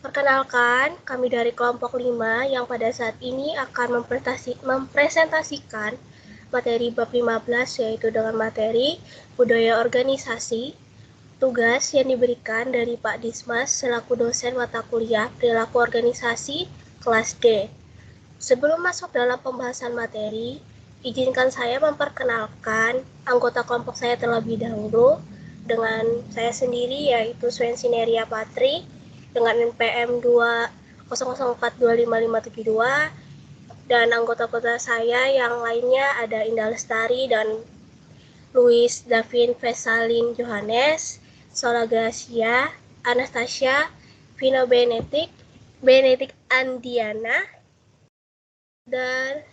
Perkenalkan, kami dari kelompok 5 yang pada saat ini akan mempresentasikan materi bab 15, yaitu dengan materi budaya organisasi. Tugas yang diberikan dari Pak Dismas selaku dosen mata kuliah perilaku organisasi kelas D. Sebelum masuk dalam pembahasan materi, izinkan saya memperkenalkan anggota kelompok saya terlebih dahulu dengan saya sendiri, yaitu Swensineria Patri dengan NPM 200425572, dan anggota-anggota saya yang lainnya ada Indah Lestari dan Luis Davin Vesalin Johannes, Sola Gracia, Anastasia, Vino Benetik Andiana, dan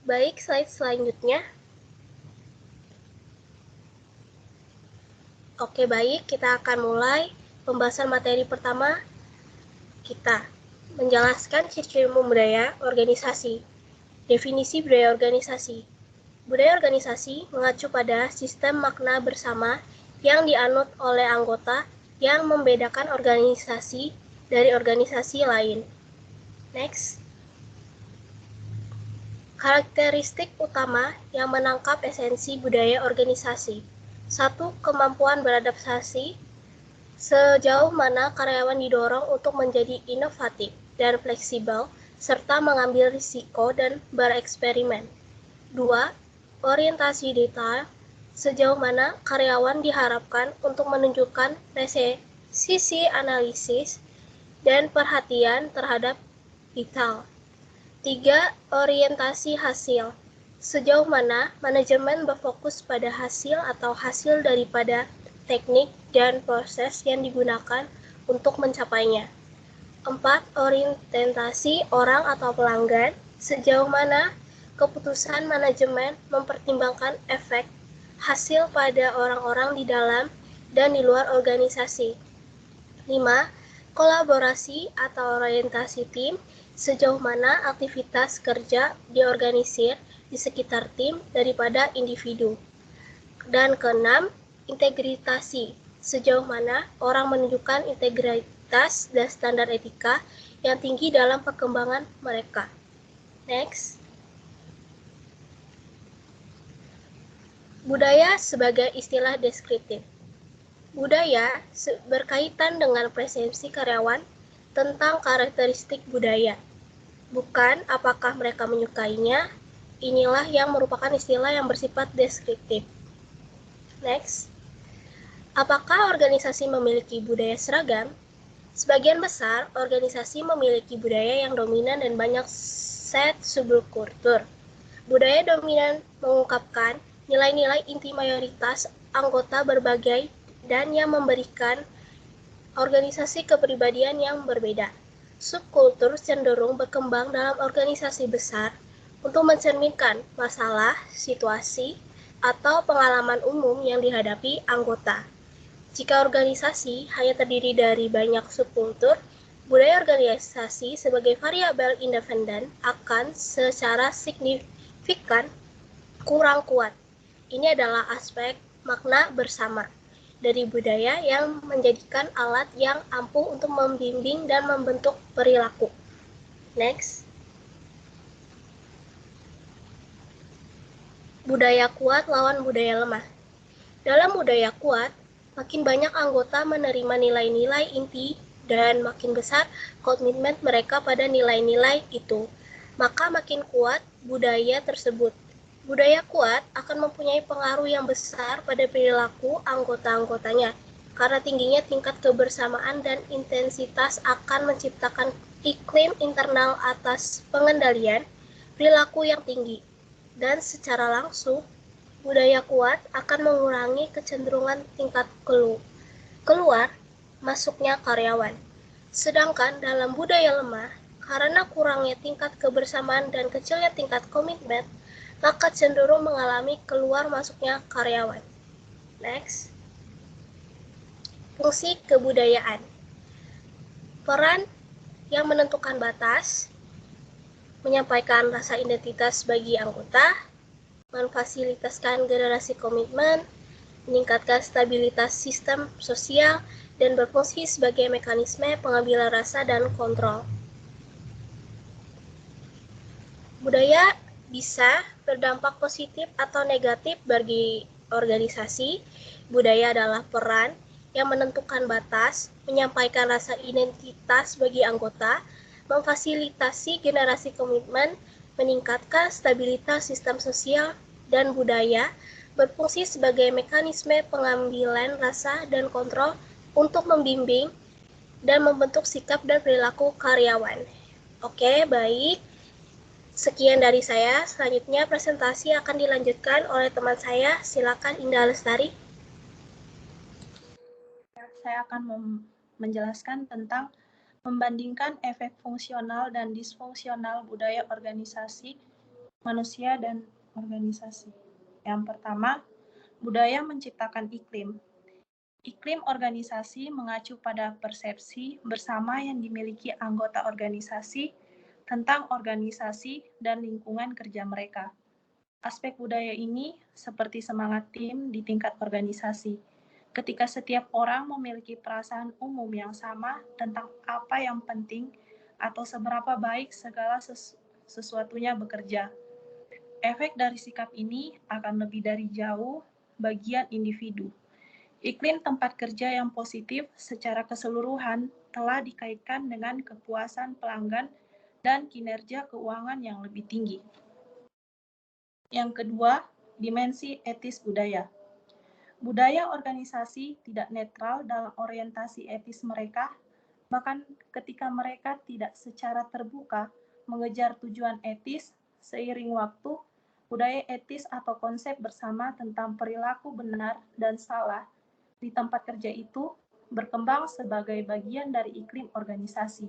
baik, slide selanjutnya. Oke, baik, kita akan mulai pembahasan materi pertama. Kita menjelaskan ciri-ciri umum budaya organisasi. Definisi budaya organisasi. Budaya organisasi mengacu pada sistem makna bersama yang dianut oleh anggota yang membedakan organisasi dari organisasi lain. Next. Karakteristik utama yang menangkap esensi budaya organisasi. 1. Kemampuan beradaptasi. Sejauh mana karyawan didorong untuk menjadi inovatif dan fleksibel, serta mengambil risiko dan bereksperimen. 2. Orientasi detail. Sejauh mana karyawan diharapkan untuk menunjukkan sisi analisis dan perhatian terhadap detail. 3. Orientasi hasil. Sejauh mana manajemen berfokus pada hasil atau hasil daripada teknik dan proses yang digunakan untuk mencapainya. 4. Orientasi orang atau pelanggan. Sejauh mana keputusan manajemen mempertimbangkan efek hasil pada orang-orang di dalam dan di luar organisasi. 5. Kolaborasi atau orientasi tim. Sejauh mana aktivitas kerja diorganisir di sekitar tim daripada individu. Dan keenam, integritasi. Sejauh mana orang menunjukkan integritas dan standar etika yang tinggi dalam perkembangan mereka. Next. Budaya sebagai istilah deskriptif. Budaya berkaitan dengan persepsi karyawan tentang karakteristik budaya, bukan apakah mereka menyukainya. Inilah yang merupakan istilah yang bersifat deskriptif. Next. Apakah organisasi memiliki budaya seragam? Sebagian besar organisasi memiliki budaya yang dominan dan banyak set subkultur. Budaya dominan mengungkapkan nilai-nilai inti mayoritas anggota berbagai dan yang memberikan organisasi kepribadian yang berbeda. Subkultur cenderung berkembang dalam organisasi besar untuk mencerminkan masalah, situasi, atau pengalaman umum yang dihadapi anggota. Jika organisasi hanya terdiri dari banyak subkultur, budaya organisasi sebagai variabel independen akan secara signifikan kurang kuat. Ini adalah aspek makna bersama dari budaya yang menjadikan alat yang ampuh untuk membimbing dan membentuk perilaku. Next. Budaya kuat lawan budaya lemah. Dalam budaya kuat, makin banyak anggota menerima nilai-nilai inti dan makin besar komitmen mereka pada nilai-nilai itu, maka makin kuat budaya tersebut. Budaya kuat akan mempunyai pengaruh yang besar pada perilaku anggota-anggotanya, karena tingginya tingkat kebersamaan dan intensitas akan menciptakan iklim internal atas pengendalian perilaku yang tinggi, dan secara langsung budaya kuat akan mengurangi kecenderungan tingkat keluar masuknya karyawan. Sedangkan dalam budaya lemah, karena kurangnya tingkat kebersamaan dan kecilnya tingkat komitmen, maka cenderung mengalami keluar masuknya karyawan. Next. Fungsi kebudayaan. Peran yang menentukan batas, menyampaikan rasa identitas bagi anggota, memfasilitasikan generasi komitmen, meningkatkan stabilitas sistem sosial, dan berfungsi sebagai mekanisme pengambilan rasa dan kontrol. Budaya bisa berdampak positif atau negatif bagi organisasi. Budaya adalah peran yang menentukan batas, menyampaikan rasa identitas bagi anggota, memfasilitasi generasi komitmen, meningkatkan stabilitas sistem sosial, dan budaya berfungsi sebagai mekanisme pengambilan rasa dan kontrol untuk membimbing dan membentuk sikap dan perilaku karyawan. Oke, baik. Sekian dari saya. Selanjutnya presentasi akan dilanjutkan oleh teman saya. Silakan Indah Lestari. Saya akan menjelaskan tentang membandingkan efek fungsional dan disfungsional budaya organisasi, manusia, dan organisasi. Yang pertama, budaya menciptakan iklim. Iklim organisasi mengacu pada persepsi bersama yang dimiliki anggota organisasi tentang organisasi dan lingkungan kerja mereka. Aspek budaya ini seperti semangat tim di tingkat organisasi, ketika setiap orang memiliki perasaan umum yang sama tentang apa yang penting atau seberapa baik segala sesuatunya bekerja. Efek dari sikap ini akan lebih dari jauh bagian individu. Iklim tempat kerja yang positif secara keseluruhan telah dikaitkan dengan kepuasan pelanggan dan kinerja keuangan yang lebih tinggi. Yang kedua, dimensi etis budaya. Budaya organisasi tidak netral dalam orientasi etis mereka, bahkan ketika mereka tidak secara terbuka mengejar tujuan etis, seiring waktu, budaya etis atau konsep bersama tentang perilaku benar dan salah di tempat kerja itu berkembang sebagai bagian dari iklim organisasi.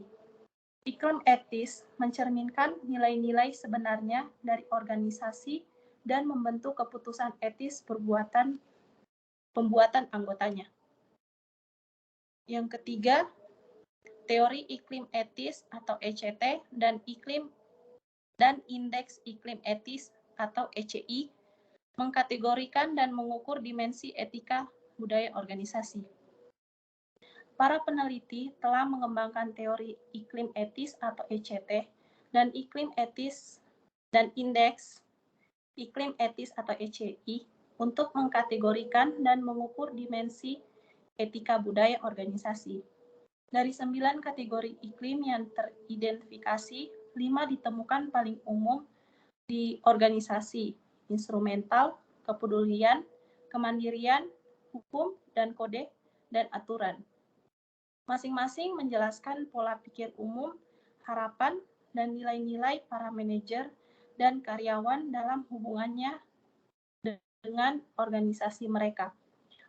Iklim etis mencerminkan nilai-nilai sebenarnya dari organisasi dan membentuk keputusan etis pembuatan anggotanya. Yang ketiga, teori iklim etis atau ECT dan indeks iklim etis atau ECI mengkategorikan dan mengukur dimensi etika budaya organisasi. Para peneliti telah mengembangkan teori iklim etis atau ECT dan iklim etis dan indeks iklim etis atau ECI untuk mengkategorikan dan mengukur dimensi etika budaya organisasi. Dari 9 kategori iklim yang teridentifikasi, 5 ditemukan paling umum di organisasi: instrumental, kepedulian, kemandirian, hukum, dan kode, dan aturan. Masing-masing menjelaskan pola pikir umum, harapan, dan nilai-nilai para manajer dan karyawan dalam hubungannya dengan organisasi mereka.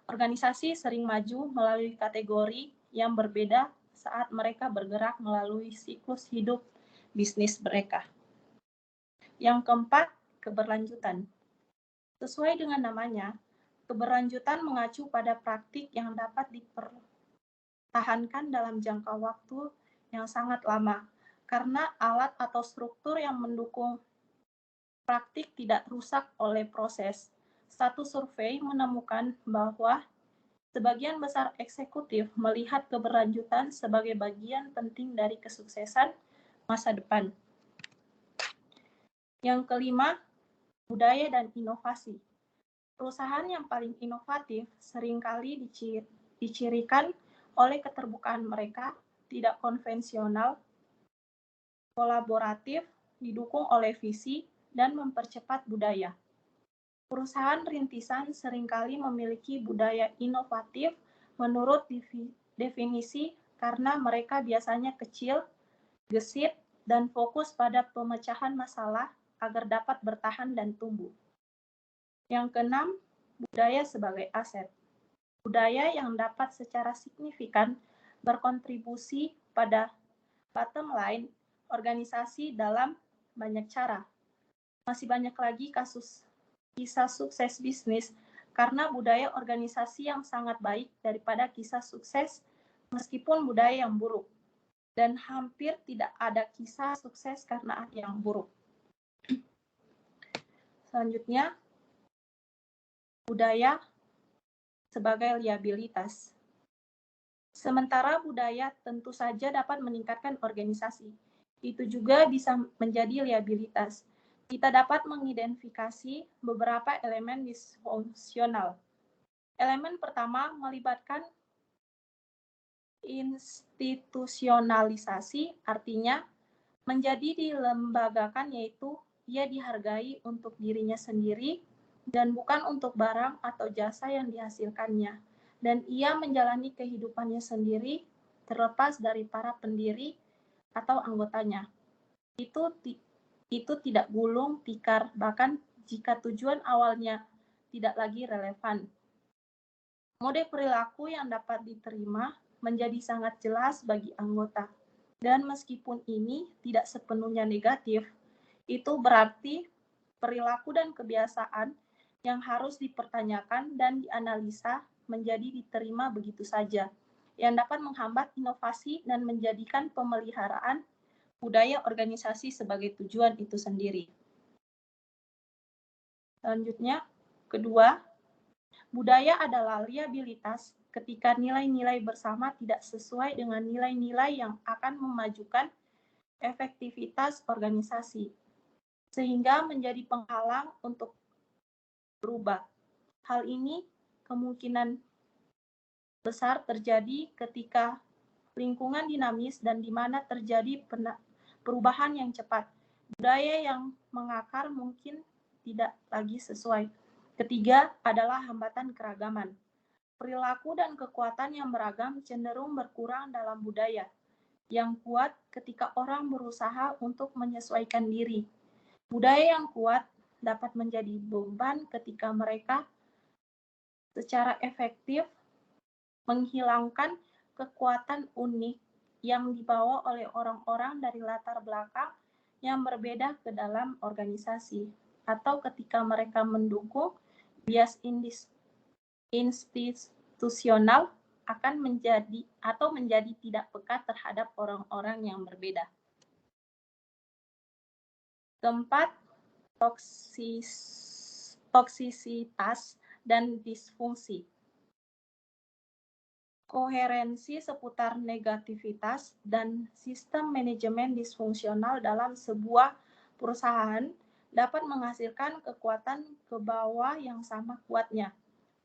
Organisasi sering maju melalui kategori yang berbeda saat mereka bergerak melalui siklus hidup bisnis mereka. Yang keempat, keberlanjutan. Sesuai dengan namanya, keberlanjutan mengacu pada praktik yang dapat dipertahankan dalam jangka waktu yang sangat lama, karena alat atau struktur yang mendukung praktik tidak rusak oleh proses. Satu survei menemukan bahwa sebagian besar eksekutif melihat keberlanjutan sebagai bagian penting dari kesuksesan masa depan. Yang kelima, budaya dan inovasi. Perusahaan yang paling inovatif seringkali dicirikan oleh keterbukaan mereka, tidak konvensional, kolaboratif, didukung oleh visi, dan mempercepat budaya. Perusahaan rintisan seringkali memiliki budaya inovatif menurut definisi karena mereka biasanya kecil, gesit, dan fokus pada pemecahan masalah agar dapat bertahan dan tumbuh. Yang keenam, budaya sebagai aset. Budaya yang dapat secara signifikan berkontribusi pada bottom line organisasi dalam banyak cara. Masih banyak lagi kisah sukses bisnis karena budaya organisasi yang sangat baik daripada kisah sukses meskipun budaya yang buruk. Dan hampir tidak ada kisah sukses karena yang buruk. Selanjutnya, budaya sebagai liabilitas. Sementara budaya tentu saja dapat meningkatkan organisasi. Itu juga bisa menjadi liabilitas. Kita dapat mengidentifikasi beberapa elemen disfungsional. Elemen pertama melibatkan institusionalisasi, artinya menjadi dilembagakan, yaitu ia dihargai untuk dirinya sendiri dan bukan untuk barang atau jasa yang dihasilkannya. Dan ia menjalani kehidupannya sendiri terlepas dari para pendiri atau anggotanya. Itu tidak gulung tikar, bahkan jika tujuan awalnya tidak lagi relevan. Mode perilaku yang dapat diterima menjadi sangat jelas bagi anggota. Dan meskipun ini tidak sepenuhnya negatif, itu berarti perilaku dan kebiasaan yang harus dipertanyakan dan dianalisa menjadi diterima begitu saja, yang dapat menghambat inovasi dan menjadikan pemeliharaan budaya organisasi sebagai tujuan itu sendiri. Selanjutnya, kedua, budaya adalah liabilitas ketika nilai-nilai bersama tidak sesuai dengan nilai-nilai yang akan memajukan efektivitas organisasi, sehingga menjadi penghalang untuk berubah. Hal ini kemungkinan besar terjadi ketika lingkungan dinamis dan di mana terjadi perubahan yang cepat. Budaya yang mengakar mungkin tidak lagi sesuai. Ketiga adalah hambatan keragaman. Perilaku dan kekuatan yang beragam cenderung berkurang dalam budaya yang kuat ketika orang berusaha untuk menyesuaikan diri. Budaya yang kuat dapat menjadi beban ketika mereka secara efektif menghilangkan kekuatan unik yang dibawa oleh orang-orang dari latar belakang yang berbeda ke dalam organisasi, atau ketika mereka mendukung bias institusional akan menjadi tidak peka terhadap orang-orang yang berbeda. Keempat, toksisitas dan disfungsi. Koherensi seputar negativitas dan sistem manajemen disfungsional dalam sebuah perusahaan dapat menghasilkan kekuatan ke bawah yang sama kuatnya.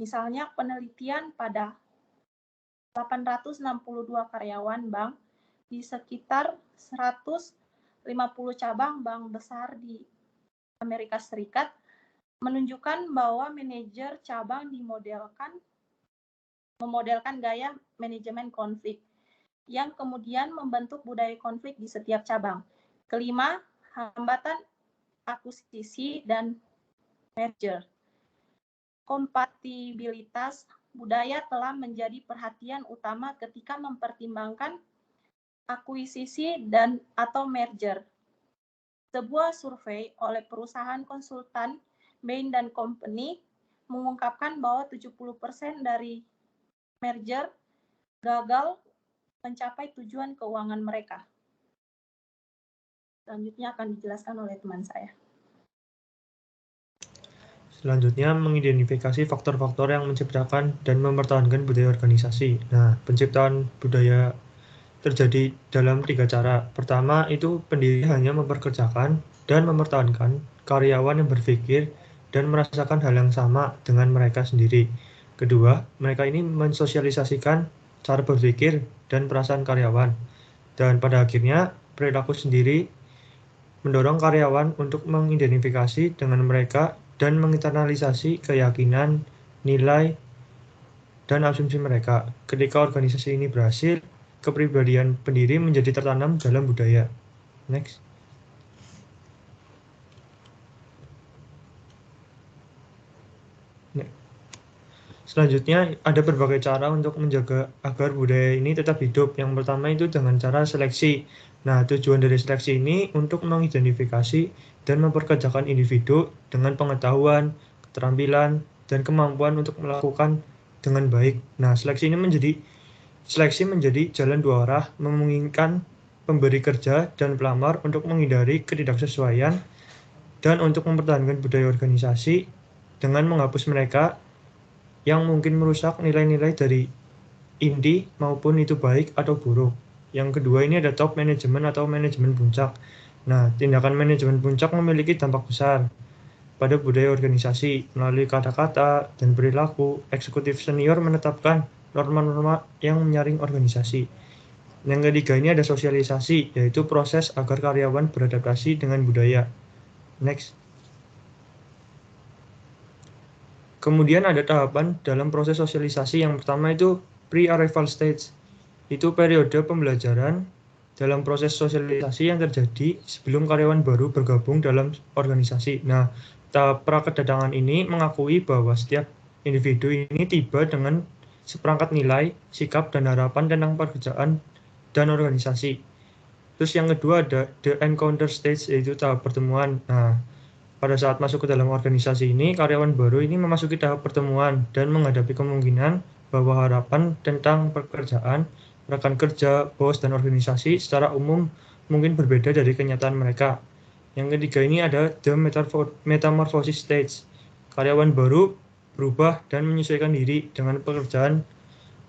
Misalnya penelitian pada 862 karyawan bank di sekitar 150 cabang bank besar di Amerika Serikat menunjukkan bahwa manajer cabang memodelkan gaya manajemen konflik yang kemudian membentuk budaya konflik di setiap cabang. Kelima, hambatan akuisisi dan merger. Kompatibilitas budaya telah menjadi perhatian utama ketika mempertimbangkan akuisisi dan atau merger. Sebuah survei oleh perusahaan konsultan Bain & Company mengungkapkan bahwa 70% dari merger gagal mencapai tujuan keuangan mereka. Selanjutnya akan dijelaskan oleh teman saya. Selanjutnya, mengidentifikasi faktor-faktor yang menciptakan dan mempertahankan budaya organisasi. Nah, penciptaan budaya terjadi dalam 3 cara. Pertama, itu pendiri hanya memperkerjakan dan mempertahankan karyawan yang berpikir dan merasakan hal yang sama dengan mereka sendiri. Kedua, mereka ini mensosialisasikan cara berpikir dan perasaan karyawan. Dan pada akhirnya, perilaku sendiri mendorong karyawan untuk mengidentifikasi dengan mereka dan menginternalisasi keyakinan, nilai, dan asumsi mereka. Ketika organisasi ini berhasil, kepribadian pendiri menjadi tertanam dalam budaya. Next. Selanjutnya, ada berbagai cara untuk menjaga agar budaya ini tetap hidup. Yang pertama itu dengan cara seleksi. Nah, tujuan dari seleksi ini untuk mengidentifikasi dan memperkerjakan individu dengan pengetahuan, keterampilan, dan kemampuan untuk melakukan dengan baik. Nah, seleksi menjadi jalan dua arah, memungkinkan pemberi kerja dan pelamar untuk menghindari ketidaksesuaian dan untuk mempertahankan budaya organisasi dengan menghapus mereka yang mungkin merusak nilai-nilai dari inti maupun itu baik atau buruk. Yang kedua ini ada top management atau manajemen puncak. Nah, tindakan manajemen puncak memiliki dampak besar pada budaya organisasi. Melalui kata-kata dan perilaku, eksekutif senior menetapkan norma-norma yang menyaring organisasi. Yang ketiga ini ada sosialisasi, yaitu proses agar karyawan beradaptasi dengan budaya. Next. Kemudian ada tahapan dalam proses sosialisasi. Yang pertama itu pre-arrival stage. Itu periode pembelajaran dalam proses sosialisasi yang terjadi sebelum karyawan baru bergabung dalam organisasi. Nah, tahap prakedatangan ini mengakui bahwa setiap individu ini tiba dengan seperangkat nilai, sikap, dan harapan tentang pekerjaan dan organisasi. Terus yang kedua ada the encounter stage, yaitu tahap pertemuan. Nah, pada saat masuk ke dalam organisasi ini, karyawan baru ini memasuki tahap pertemuan dan menghadapi kemungkinan bahwa harapan tentang pekerjaan, rekan kerja, bos, dan organisasi secara umum mungkin berbeda dari kenyataan mereka. Yang ketiga ini ada the metamorphosis stage. Karyawan baru berubah dan menyesuaikan diri dengan pekerjaan,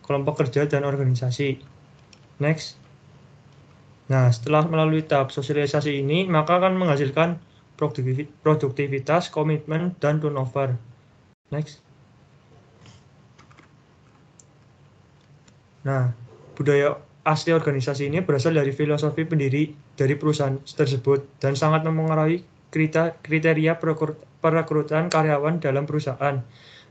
kelompok kerja, dan organisasi. Next. Nah, setelah melalui tahap sosialisasi ini, maka akan menghasilkan produktivitas, komitmen, dan turnover. Next. Nah, budaya asli organisasi ini berasal dari filosofi pendiri dari perusahaan tersebut dan sangat memengaruhi kriteria perekrutan karyawan dalam perusahaan.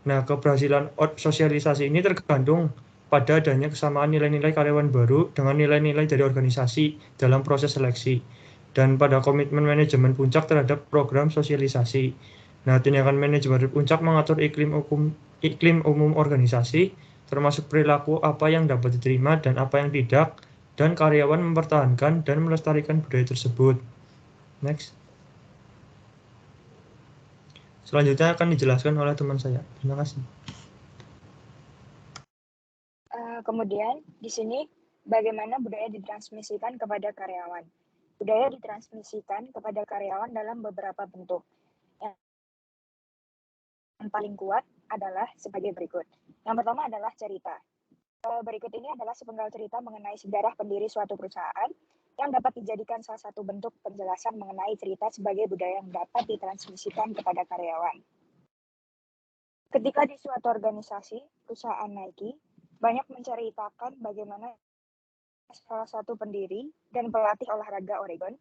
Nah, keberhasilan sosialisasi ini tergantung pada adanya kesamaan nilai-nilai karyawan baru dengan nilai-nilai dari organisasi dalam proses seleksi, dan pada komitmen manajemen puncak terhadap program sosialisasi. Nah, tindakan manajemen puncak mengatur iklim umum organisasi, termasuk perilaku apa yang dapat diterima dan apa yang tidak, dan karyawan mempertahankan dan melestarikan budaya tersebut. Next. Selanjutnya akan dijelaskan oleh teman saya. Terima kasih. Kemudian di sini bagaimana budaya ditransmisikan kepada karyawan. Budaya ditransmisikan kepada karyawan dalam beberapa bentuk. Yang paling kuat adalah sebagai berikut. Yang pertama adalah cerita. Berikut ini adalah sepenggal cerita mengenai sejarah pendiri suatu perusahaan yang dapat dijadikan salah satu bentuk penjelasan mengenai cerita sebagai budaya yang dapat ditransmisikan kepada karyawan. Ketika di suatu organisasi, perusahaan Nike banyak menceritakan bagaimana salah satu pendiri dan pelatih olahraga Oregon,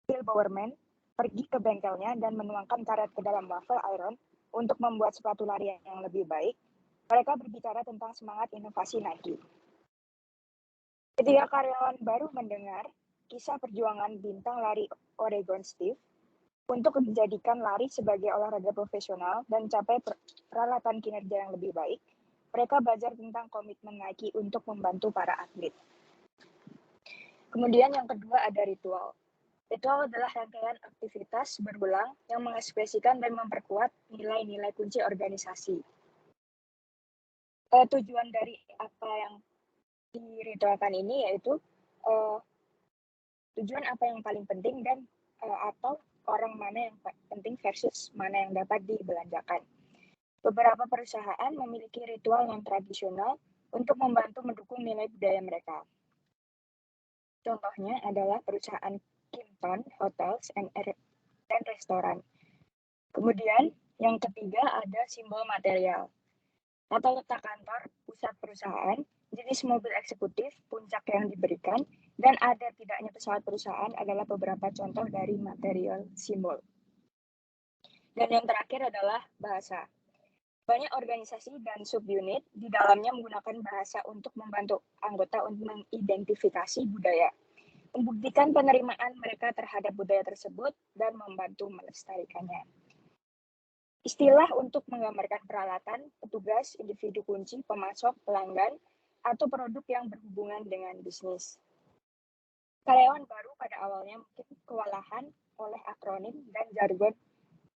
Bill Bowerman, pergi ke bengkelnya dan menuangkan karet ke dalam waffle iron untuk membuat sepatu lari yang lebih baik. Mereka berbicara tentang semangat inovasi Nike. Ketika karyawan baru mendengar kisah perjuangan bintang lari Oregon Steve untuk menjadikan lari sebagai olahraga profesional dan capai peralatan kinerja yang lebih baik, mereka belajar tentang komitmen Nike untuk membantu para atlet. Kemudian yang kedua ada ritual. Ritual adalah rangkaian aktivitas berulang yang mengekspresikan dan memperkuat nilai-nilai kunci organisasi. Tujuan dari apa yang diritualkan ini yaitu tujuan apa yang paling penting dan atau orang mana yang penting versus mana yang dapat dibelanjakan. Beberapa perusahaan memiliki ritual non tradisional untuk membantu mendukung nilai budaya mereka. Contohnya adalah perusahaan Kimpton Hotels and Restaurant. Kemudian yang ketiga ada simbol material. Tata letak kantor, pusat perusahaan, jenis mobil eksekutif, puncak yang diberikan, dan ada tidaknya pesawat perusahaan adalah beberapa contoh dari material simbol. Dan yang terakhir adalah bahasa. Banyak organisasi dan subunit di dalamnya menggunakan bahasa untuk membantu anggota untuk mengidentifikasi budaya, membuktikan penerimaan mereka terhadap budaya tersebut, dan membantu melestarikannya. Istilah untuk menggambarkan peralatan, petugas, individu kunci, pemasok, pelanggan, atau produk yang berhubungan dengan bisnis. Karyawan baru pada awalnya mungkin kewalahan oleh akronim dan jargon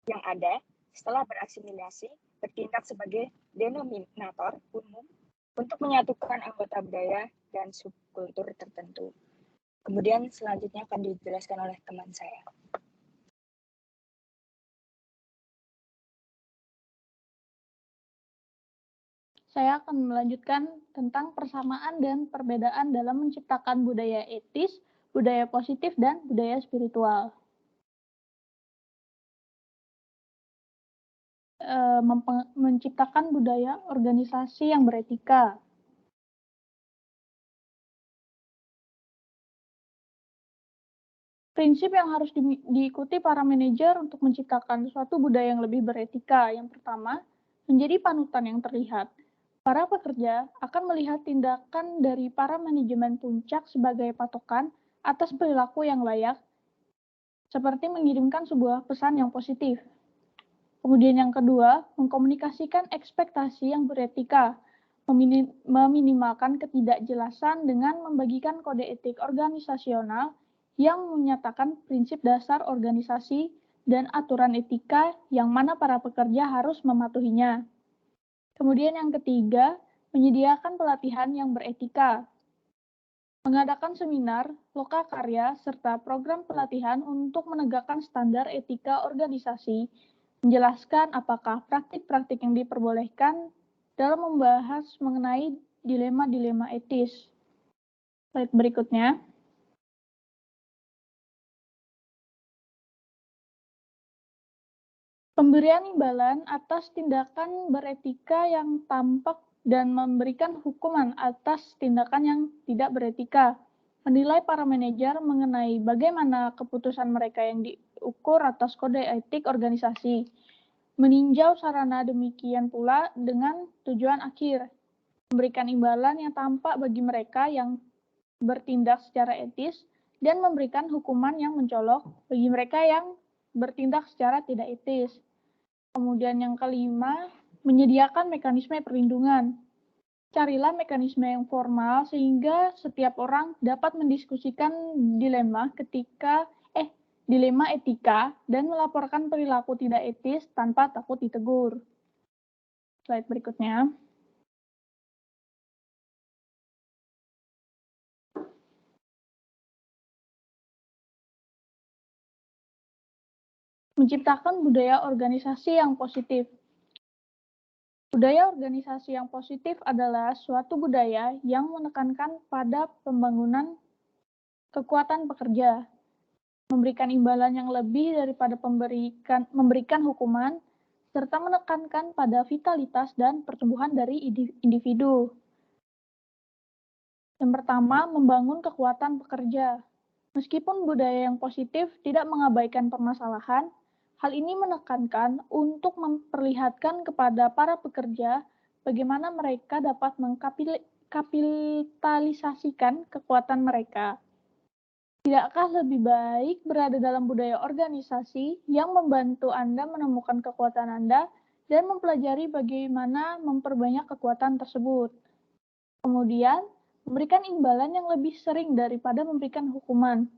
yang ada. Setelah berasimilasi, bertindak sebagai denominator umum untuk menyatukan anggota budaya dan subkultur tertentu. Kemudian selanjutnya akan dijelaskan oleh teman saya. Saya akan melanjutkan tentang persamaan dan perbedaan dalam menciptakan budaya etis, budaya positif, dan budaya spiritual. Menciptakan budaya organisasi yang beretika. Prinsip yang harus diikuti para manajer untuk menciptakan suatu budaya yang lebih beretika. Yang pertama, menjadi panutan yang terlihat. Para pekerja akan melihat tindakan dari para manajemen puncak sebagai patokan atas perilaku yang layak, seperti mengirimkan sebuah pesan yang positif. Kemudian yang kedua, mengkomunikasikan ekspektasi yang beretika, meminimalkan ketidakjelasan dengan membagikan kode etik organisasional yang menyatakan prinsip dasar organisasi dan aturan etika yang mana para pekerja harus mematuhinya. Kemudian yang ketiga, menyediakan pelatihan yang beretika. Mengadakan seminar, lokakarya, serta program pelatihan untuk menegakkan standar etika organisasi, menjelaskan apakah praktik-praktik yang diperbolehkan dalam membahas mengenai dilema-dilema etis. Slide berikutnya. Pemberian imbalan atas tindakan beretika yang tampak dan memberikan hukuman atas tindakan yang tidak beretika. Menilai para manajer mengenai bagaimana keputusan mereka yang diukur atas kode etik organisasi. Meninjau sarana demikian pula dengan tujuan akhir. Memberikan imbalan yang tampak bagi mereka yang bertindak secara etis dan memberikan hukuman yang mencolok bagi mereka yang bertindak secara tidak etis. Kemudian yang kelima, menyediakan mekanisme perlindungan. Carilah mekanisme yang formal sehingga setiap orang dapat mendiskusikan dilema etika dan melaporkan perilaku tidak etis tanpa takut ditegur. Slide berikutnya. Menciptakan budaya organisasi yang positif. Budaya organisasi yang positif adalah suatu budaya yang menekankan pada pembangunan kekuatan pekerja, memberikan imbalan yang lebih daripada memberikan hukuman, serta menekankan pada vitalitas dan pertumbuhan dari individu. Yang pertama, membangun kekuatan pekerja. Meskipun budaya yang positif tidak mengabaikan permasalahan, hal ini menekankan untuk memperlihatkan kepada para pekerja bagaimana mereka dapat mengkapitalisasikan kekuatan mereka. Tidakkah lebih baik berada dalam budaya organisasi yang membantu Anda menemukan kekuatan Anda dan mempelajari bagaimana memperbanyak kekuatan tersebut? Kemudian, memberikan imbalan yang lebih sering daripada memberikan hukuman.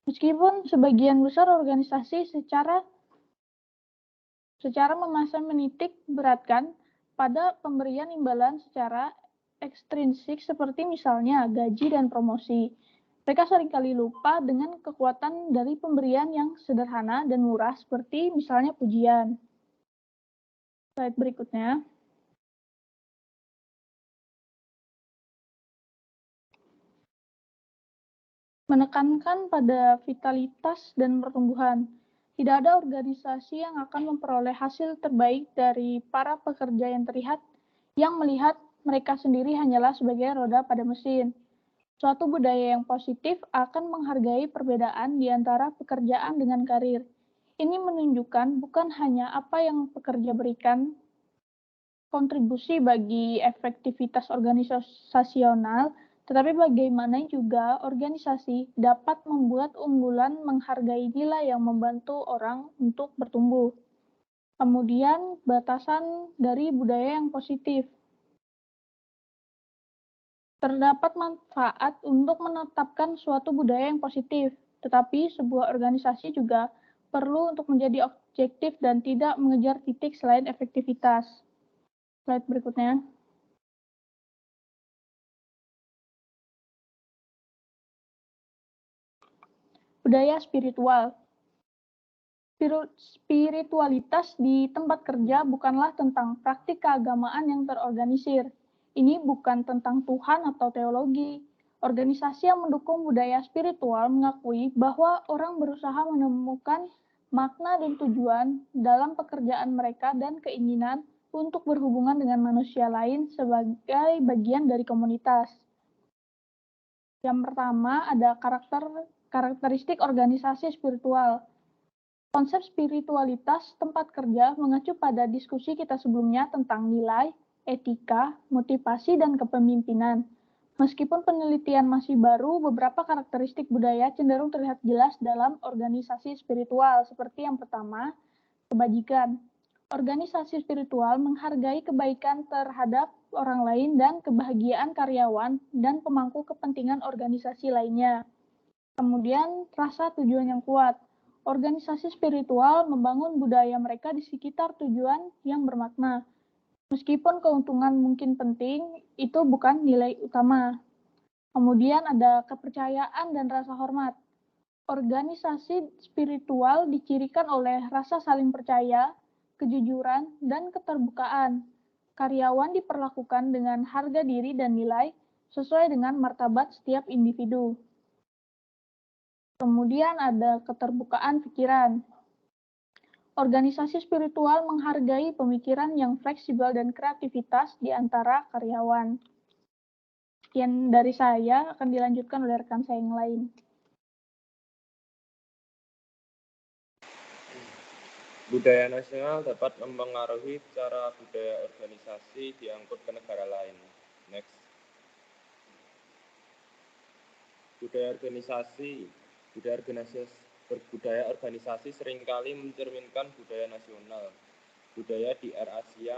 Meskipun sebagian besar organisasi secara memasang menitik beratkan pada pemberian imbalan secara ekstrinsik seperti misalnya gaji dan promosi. Mereka seringkali lupa dengan kekuatan dari pemberian yang sederhana dan murah seperti misalnya pujian. Slide berikutnya. Menekankan pada vitalitas dan pertumbuhan. Tidak ada organisasi yang akan memperoleh hasil terbaik dari para pekerja yang melihat mereka sendiri hanyalah sebagai roda pada mesin. Suatu budaya yang positif akan menghargai perbedaan di antara pekerjaan dengan karir. Ini menunjukkan bukan hanya apa yang pekerja berikan kontribusi bagi efektivitas organisasional, tetapi bagaimana juga organisasi dapat membuat unggulan menghargai nilai yang membantu orang untuk bertumbuh. Kemudian, batasan dari budaya yang positif. Terdapat manfaat untuk menetapkan suatu budaya yang positif, tetapi sebuah organisasi juga perlu untuk menjadi objektif dan tidak mengejar titik selain efektivitas. Slide berikutnya. Budaya spiritual. Spiritualitas di tempat kerja bukanlah tentang praktik keagamaan yang terorganisir. Ini bukan tentang Tuhan atau teologi. Organisasi yang mendukung budaya spiritual mengakui bahwa orang berusaha menemukan makna dan tujuan dalam pekerjaan mereka dan keinginan untuk berhubungan dengan manusia lain sebagai bagian dari komunitas. Yang pertama ada karakteristik organisasi spiritual. Konsep spiritualitas tempat kerja mengacu pada diskusi kita sebelumnya tentang nilai, etika, motivasi, dan kepemimpinan. Meskipun penelitian masih baru, beberapa karakteristik budaya cenderung terlihat jelas dalam organisasi spiritual, seperti yang pertama, kebajikan. Organisasi spiritual menghargai kebaikan terhadap orang lain dan kebahagiaan karyawan dan pemangku kepentingan organisasi lainnya. Kemudian, rasa tujuan yang kuat. Organisasi spiritual membangun budaya mereka di sekitar tujuan yang bermakna. Meskipun keuntungan mungkin penting, itu bukan nilai utama. Kemudian ada kepercayaan dan rasa hormat. Organisasi spiritual dicirikan oleh rasa saling percaya, kejujuran, dan keterbukaan. Karyawan diperlakukan dengan harga diri dan nilai sesuai dengan martabat setiap individu. Kemudian ada keterbukaan pikiran. Organisasi spiritual menghargai pemikiran yang fleksibel dan kreativitas di antara karyawan. Sekian dari saya, akan dilanjutkan oleh rekan saya yang lain. Budaya nasional dapat mempengaruhi cara budaya organisasi diangkut ke negara lain. Next. Budaya organisasi seringkali mencerminkan budaya nasional. Budaya di Air Asia,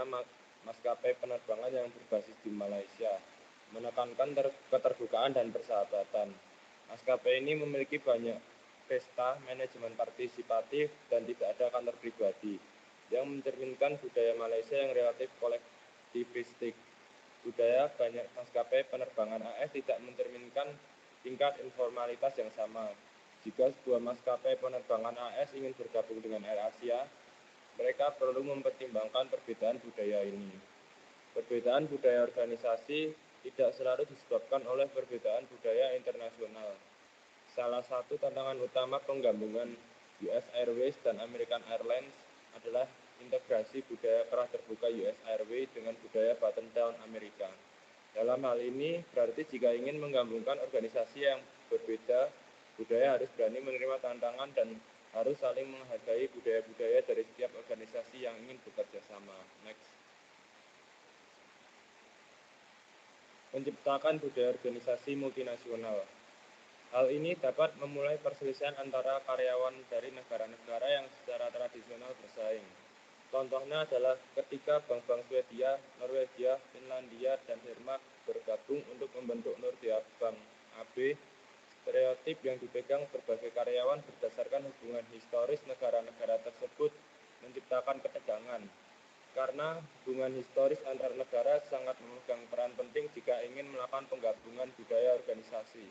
maskapai penerbangan yang berbasis di Malaysia, menekankan keterbukaan dan persahabatan. Maskapai ini memiliki banyak pesta, manajemen partisipatif, dan tidak ada kantor pribadi, yang mencerminkan budaya Malaysia yang relatif kolektivistik. Budaya banyak maskapai penerbangan AS tidak mencerminkan tingkat informalitas yang sama. Jika sebuah maskapai penerbangan AS ingin bergabung dengan Air Asia, mereka perlu mempertimbangkan perbedaan budaya ini. Perbedaan budaya organisasi tidak selalu disebabkan oleh perbedaan budaya internasional. Salah satu tantangan utama penggabungan US Airways dan American Airlines adalah integrasi budaya kerah terbuka US Airways dengan budaya button down Amerika. Dalam hal ini, berarti jika ingin menggabungkan organisasi yang berbeda, budaya harus berani menerima tantangan dan harus saling menghargai budaya-budaya dari setiap organisasi yang ingin bekerja sama. Next. Menciptakan budaya organisasi multinasional. Hal ini dapat memulai perselisihan antara karyawan dari negara-negara yang secara tradisional bersaing. Contohnya adalah ketika bank-bank Swedia, Norwegia, Finlandia, dan Denmark bergabung untuk membentuk Nordea Bank AB. Stereotip yang dipegang berbagai karyawan berdasarkan hubungan historis negara-negara tersebut menciptakan ketegangan. Karena hubungan historis antar negara sangat memegang peran penting jika ingin melakukan penggabungan budaya organisasi.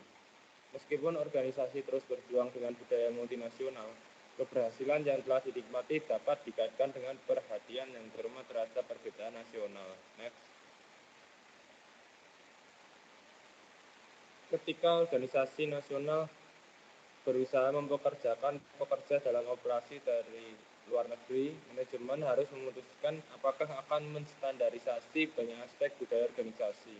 Meskipun organisasi terus berjuang dengan budaya multinasional, keberhasilan yang telah dinikmati dapat dikaitkan dengan perhatian yang terutama terhadap perbedaan nasional. Next. Ketika organisasi nasional berusaha mempekerjakan pekerja dalam operasi dari luar negeri, manajemen harus memutuskan apakah akan menstandarisasi banyak aspek budaya organisasi.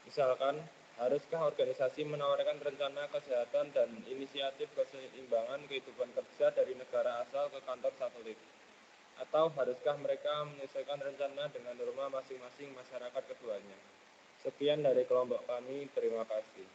Misalkan, haruskah organisasi menawarkan rencana kesehatan dan inisiatif keseimbangan kehidupan kerja dari negara asal ke kantor satelit? Atau haruskah mereka menyesuaikan rencana dengan norma masing-masing masyarakat keduanya? Sekian dari kelompok kami, terima kasih.